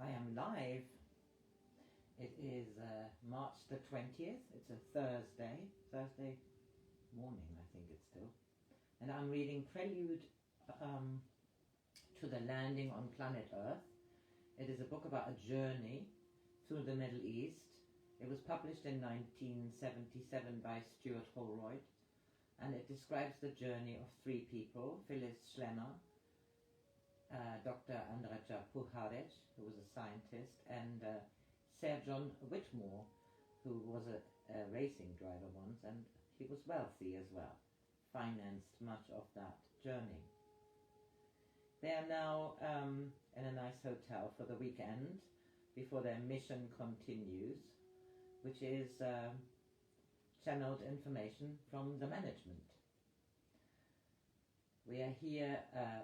I am live. It is March the 20th. It's a Thursday morning, I think it's still. And I'm reading Prelude to the Landing on Planet Earth. It is a book about a journey through the Middle East. It was published in 1977 by STUART HOLROYD, and it describes the journey of three people: Phyllis Schlemmer, Dr. Andrija Puharich, who was a scientist, and Sir John Whitmore, who was a racing driver once, and he was wealthy as well, financed much of that journey. They are now in a nice hotel for the weekend before their mission continues, which is channeled information from the management. We are here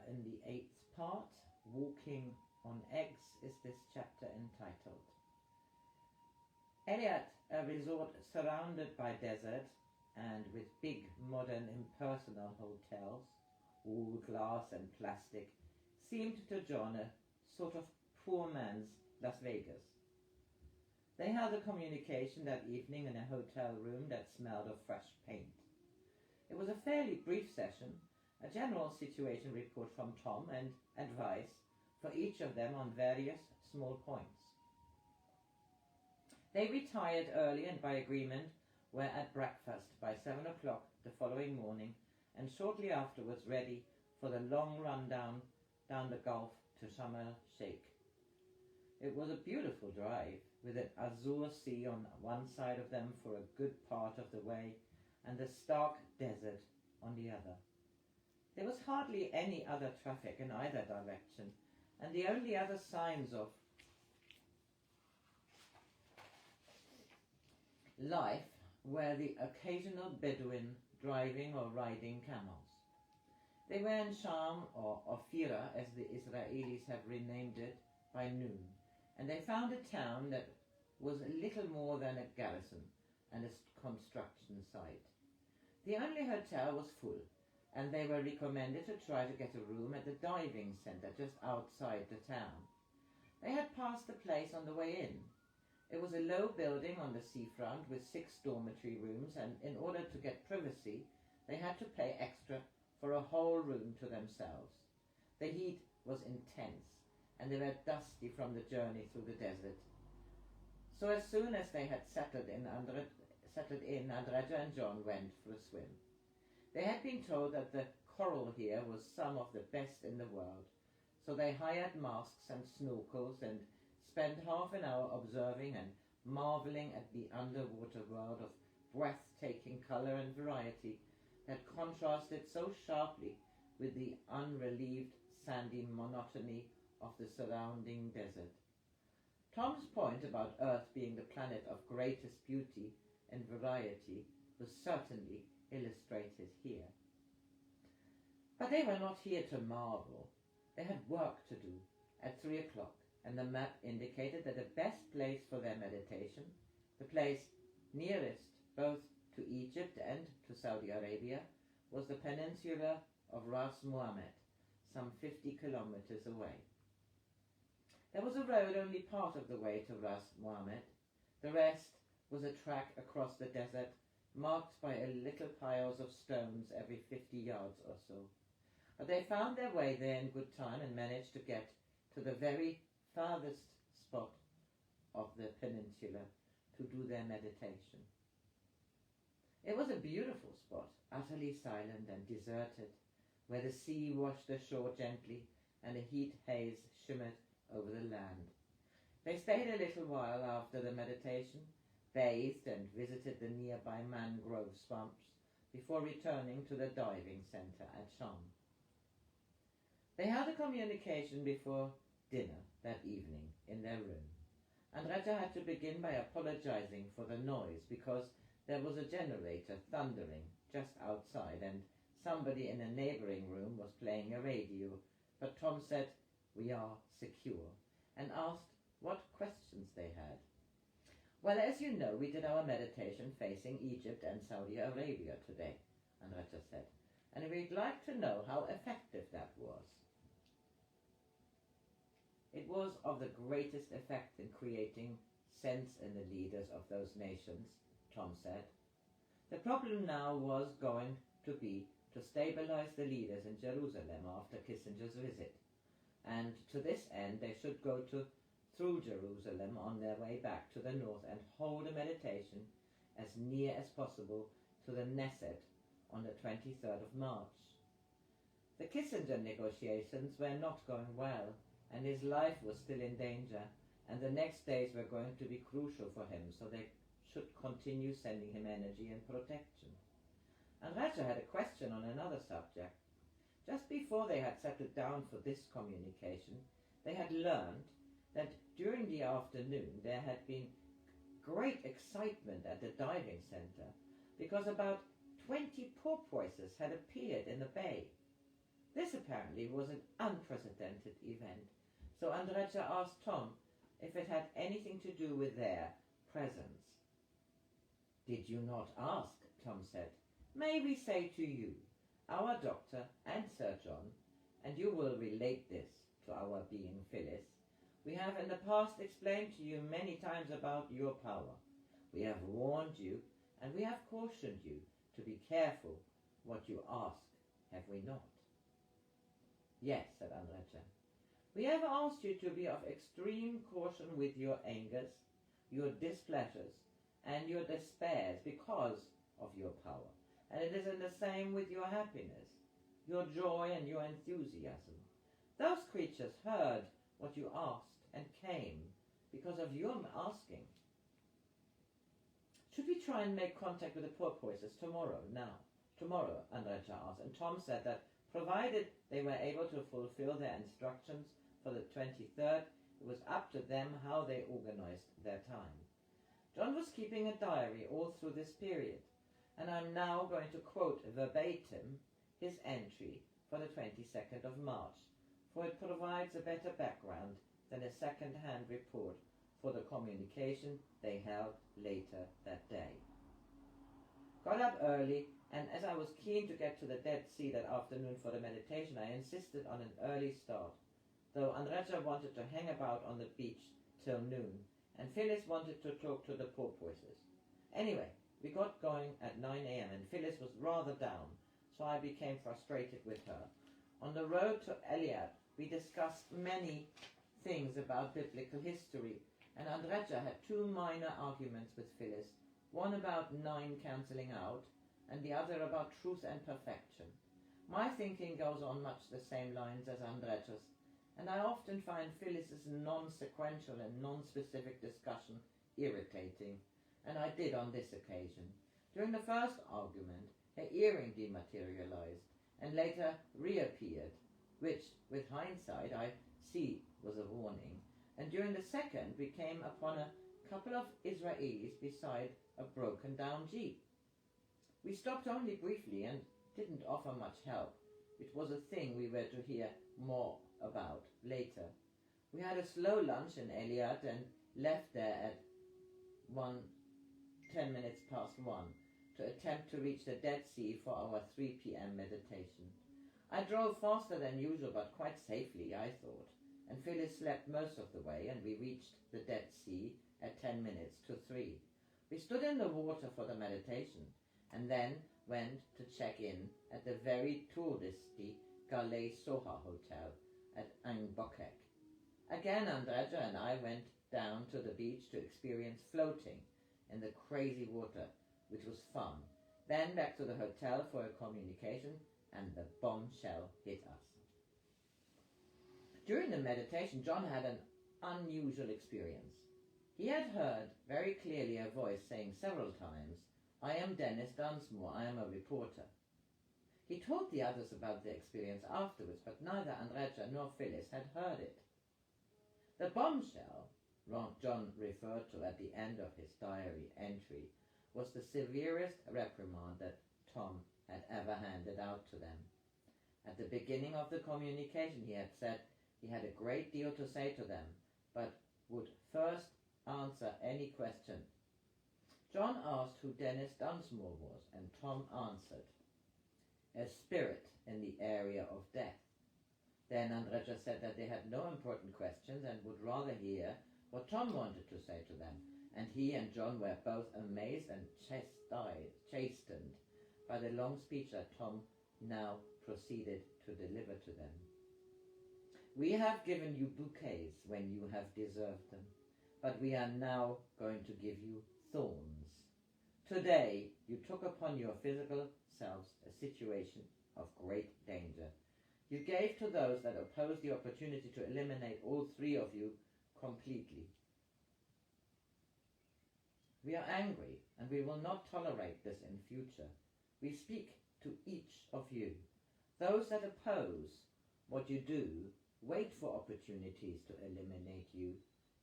in the 8th part. Walking on Eggs is this chapter entitled. Elliot, a resort surrounded by desert and with big modern impersonal hotels, all glass and plastic, seemed to John a sort of poor man's Las Vegas. They held a communication that evening in a hotel room that smelled of fresh paint. It was a fairly brief session, a general situation report from Tom and advice for each of them on various small points. They retired early and by agreement were at breakfast by 7 o'clock the following morning, and shortly afterwards ready for the long run down the Gulf to Sharm el-Sheikh. It was a beautiful drive, with an azure sea on one side of them for a good part of the way, and the stark desert on the other. There was hardly any other traffic in either direction, and the only other signs of life were the occasional Bedouin driving or riding camels. They were in Sham, or Ophira as the Israelis have renamed it, by noon, and they found a town that was little more than a garrison and a construction site. The only hotel was full, and they were recommended to try to get a room at the diving centre just outside the town. They had passed the place on the way in. It was a low building on the seafront with 6 dormitory rooms, and in order to get privacy, they had to pay extra for a whole room to themselves. The heat was intense, and they were dusty from the journey through the desert. So as soon as they had settled in, Andrija and John went for a swim. They had been told that the coral here was some of the best in the world, so they hired masks and snorkels and spent half an hour observing and marveling at the underwater world of breathtaking colour and variety that contrasted so sharply with the unrelieved sandy monotony of the surrounding desert. Tom's point about Earth being the planet of greatest beauty and variety was certainly illustrated here. But they were not here to marvel. They had work to do at 3 o'clock, and the map indicated that the best place for their meditation, the place nearest both to Egypt and to Saudi Arabia, was the peninsula of Ras Muhammad, some 50 kilometers away. There was a road only part of the way to Ras Muhammad. The rest was a track across the desert, marked by little piles of stones every 50 yards or so. But they found their way there in good time and managed to get to the very farthest spot of the peninsula to do their meditation. It was a beautiful spot, utterly silent and deserted, where the sea washed the shore gently and a heat haze shimmered over the land. They stayed a little while after the meditation, bathed and visited the nearby mangrove swamps before returning to the diving centre at Sham. They had a communication before dinner that evening in their room. Andrija had to begin by apologizing for the noise because there was a generator thundering just outside and somebody in a neighbouring room was playing a radio, but Tom said, "We are secure," and asked what questions they had. "Well, as you know, we did our meditation facing Egypt and Saudi Arabia today," Andrija said, "and we'd like to know how effective that was." It was of the greatest effect in creating sense in the leaders of those nations, Tom said. The problem now was going to be to stabilize the leaders in Jerusalem after Kissinger's visit, and to this end they should go through Jerusalem on their way back to the north and hold a meditation as near as possible to the Knesset on the 23rd of March. The Kissinger negotiations were not going well, and his life was still in danger, and the next days were going to be crucial for him, so they should continue sending him energy and protection. Andrija had a question on another subject. Just before they had settled down for this communication, they had learned that during the afternoon there had been great excitement at the diving center because about 20 porpoises had appeared in the bay. This apparently was an unprecedented event, so Andrija asked Tom if it had anything to do with their presence. "Did you not ask?" Tom said. "May we say to you, our doctor and Sir John, and you will relate this to our being Phyllis, we have in the past explained to you many times about your power. We have warned you, and we have cautioned you to be careful what you ask, have we not?" "Yes," said Andrija. "We have asked you to be of extreme caution with your angers, your displeasures, and your despairs because of your power. And it is in the same with your happiness, your joy and your enthusiasm. Those creatures heard what you asked and came because of your asking. Should we try and make contact with the porpoises tomorrow, Andrija asked, and Tom said that provided they were able to fulfill their instructions for the 23rd, it was up to them how they organized their time. John was keeping a diary all through this period, and I'm now going to quote verbatim his entry for the 22nd of March, for it provides a better background than a second-hand report for the communication they held later that day. "Got up early, and as I was keen to get to the Dead Sea that afternoon for the meditation, I insisted on an early start, though Andrija wanted to hang about on the beach till noon, and Phyllis wanted to talk to the porpoises. Anyway, we got going at 9 a.m. and Phyllis was rather down, so I became frustrated with her. On the road to Eliad, we discussed many things about biblical history, and Andrija had two minor arguments with Phyllis, one about 9 cancelling out, and the other about truth and perfection. My thinking goes on much the same lines as Andrija's, and I often find Phyllis's non-sequential and non-specific discussion irritating, and I did on this occasion. During the first argument, her earring dematerialized and later reappeared, which, with hindsight, I see was a warning, and during the second we came upon a couple of Israelis beside a broken-down jeep. We stopped only briefly and didn't offer much help. It was a thing we were to hear more about later. We had a slow lunch in Eliad and left there at 10 minutes past 1 to attempt to reach the Dead Sea for our 3 p.m. meditation. I drove faster than usual, but quite safely, I thought, and Phyllis slept most of the way, and we reached the Dead Sea at 10 minutes to 3. We stood in the water for the meditation, and then went to check in at the very touristy Galei Soha Hotel at Ein Bokek. Again, Andrija and I went down to the beach to experience floating in the crazy water, which was fun. Then back to the hotel for a communication, and the bombshell hit us. During the meditation, John had an unusual experience. He had heard very clearly a voice saying several times, "I am Dennis Dunsmore, I am a reporter." He told the others about the experience afterwards, but neither Andrija nor Phyllis had heard it. The bombshell John referred to at the end of his diary entry was the severest reprimand that Tom had ever handed out to them. At the beginning of the communication he had said he had a great deal to say to them, but would first answer any question. John asked who Dennis Dunsmore was, and Tom answered, "A spirit in the area of death. Then Andrija said that they had no important questions and would rather hear what Tom wanted to say to them, and he and John were both amazed and chastened by the long speech that Tom now proceeded to deliver to them. We have given you bouquets when you have deserved them, but we are now going to give you thorns. Today you took upon your physical selves a situation of great danger. You gave to those that opposed the opportunity to eliminate all three of you completely. We are angry, and we will not tolerate this in future. We speak to each of you. Those that oppose what you do wait for opportunities to eliminate you.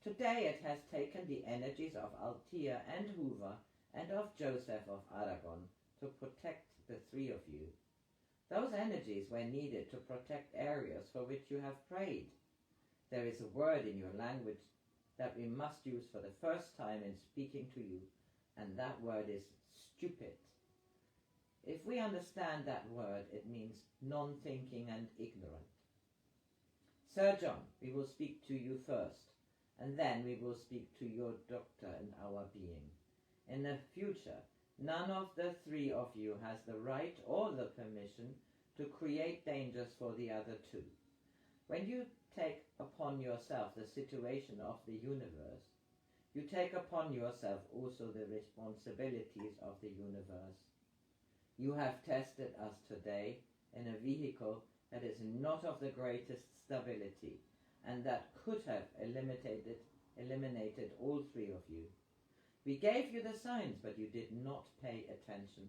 Today it has taken the energies of Althea and Hoover and of Joseph of Aragon to protect the three of you. Those energies were needed to protect areas for which you have prayed. There is a word in your language that we must use for the first time in speaking to you, and that word is stupid. If we understand that word, it means non-thinking and ignorant. Sir John, we will speak to you first, and then we will speak to your doctor and our being. In the future, none of the three of you has the right or the permission to create dangers for the other two. When you take upon yourself the situation of the universe, you take upon yourself also the responsibilities of the universe. You have tested us today in a vehicle that is not of the greatest stability and that could have eliminated all three of you. We gave you the signs, but you did not pay attention.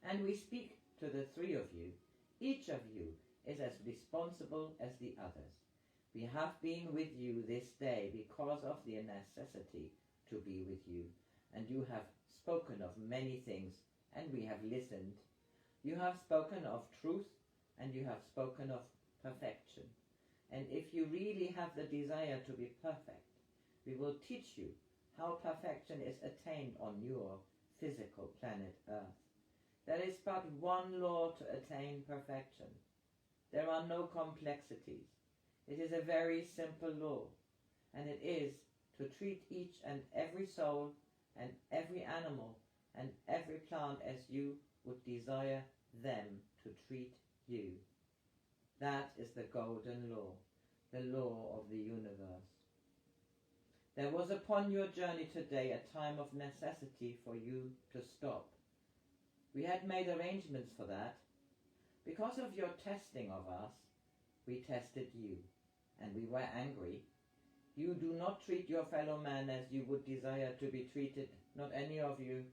And we speak to the three of you. Each of you is as responsible as the others. We have been with you this day because of the necessity to be with you, and you have spoken of many things, and we have listened. You have spoken of truth, and you have spoken of perfection. And if you really have the desire to be perfect, we will teach you how perfection is attained on your physical planet Earth. There is but one law to attain perfection. There are no complexities. It is a very simple law, and it is to treat each and every soul and every animal and every plant as you would desire them to treat you. That is the golden law, the law of the universe. There was upon your journey today a time of necessity for you to stop. We had made arrangements for that. Because of your testing of us, we tested you, and we were angry. You do not treat your fellow man as you would desire to be treated, not any of you.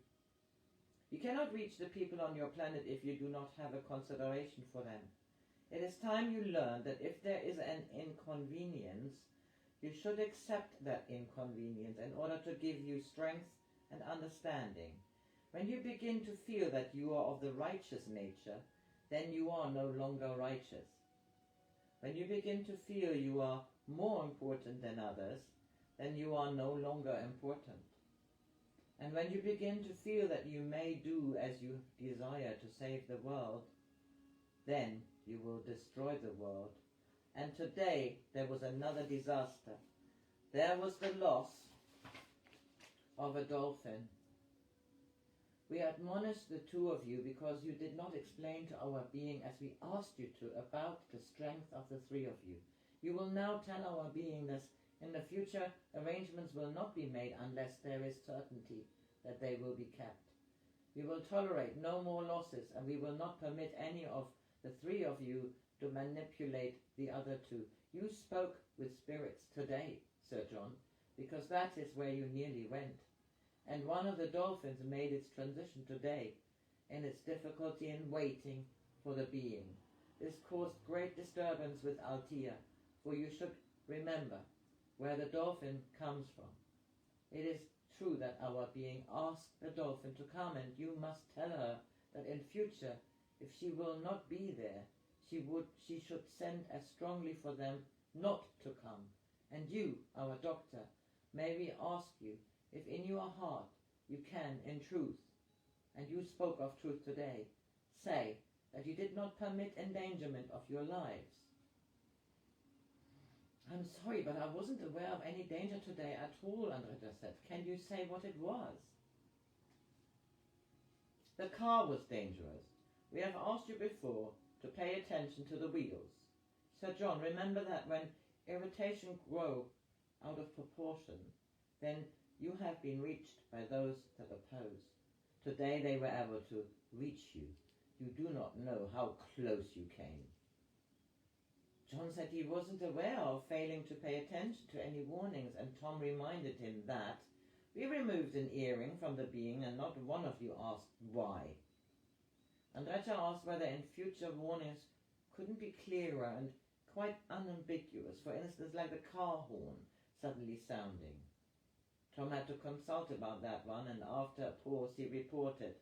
You cannot reach the people on your planet if you do not have a consideration for them. It is time you learned that if there is an inconvenience, you should accept that inconvenience in order to give you strength and understanding. When you begin to feel that you are of the righteous nature, then you are no longer righteous. When you begin to feel you are more important than others, then you are no longer important. And when you begin to feel that you may do as you desire to save the world, then you will destroy the world. And today there was another disaster. There was the loss of a dolphin. We admonished the two of you because you did not explain to our being as we asked you to about the strength of the three of you. You will now tell our being this. In the future, arrangements will not be made unless there is certainty that they will be kept. We will tolerate no more losses, and we will not permit any of the three of you to manipulate the other two. You spoke with spirits today, Sir John, because that is where you nearly went. And one of the dolphins made its transition today in its difficulty in waiting for the being. This caused great disturbance with Althea, for you should remember where the dolphin comes from. It is true that our being asked the dolphin to come, and you must tell her that in future, if she will not be there, she should send as strongly for them not to come. And you, our doctor, may we ask you, if in your heart you can, in truth, and you spoke of truth today, say that you did not permit endangerment of your lives. I'm sorry, but I wasn't aware of any danger today at all, Andrija said. Can you say what it was? The car was dangerous. We have asked you before to pay attention to the wheels. Sir John, remember that when irritation grows out of proportion, then you have been reached by those that oppose. Today they were able to reach you. You do not know how close you came. John said he wasn't aware of failing to pay attention to any warnings, and Tom reminded him that we removed an earring from the being and not one of you asked why. Andrija asked whether in future warnings couldn't be clearer and quite unambiguous, for instance like the car horn suddenly sounding. Tom had to consult about that one, and after a pause he reported,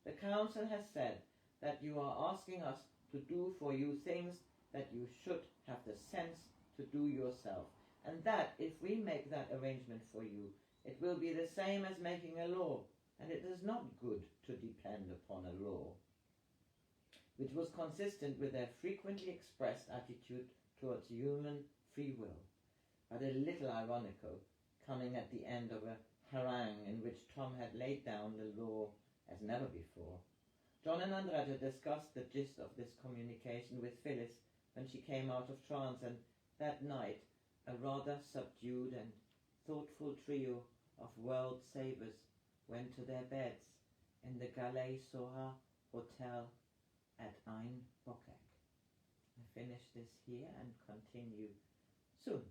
"The council has said that you are asking us to do for you things that you should have the sense to do yourself, and that if we make that arrangement for you, it will be the same as making a law, and it is not good to depend upon a law," which was consistent with their frequently expressed attitude towards human free will, but a little ironical, coming at the end of a harangue in which Tom had laid down the law as never before. John and Andrija discussed the gist of this communication with Phyllis when she came out of trance, and that night a rather subdued and thoughtful trio of world savers went to their beds in the Galei Soha Hotel at Ein Bokek. I finish this here and continue soon.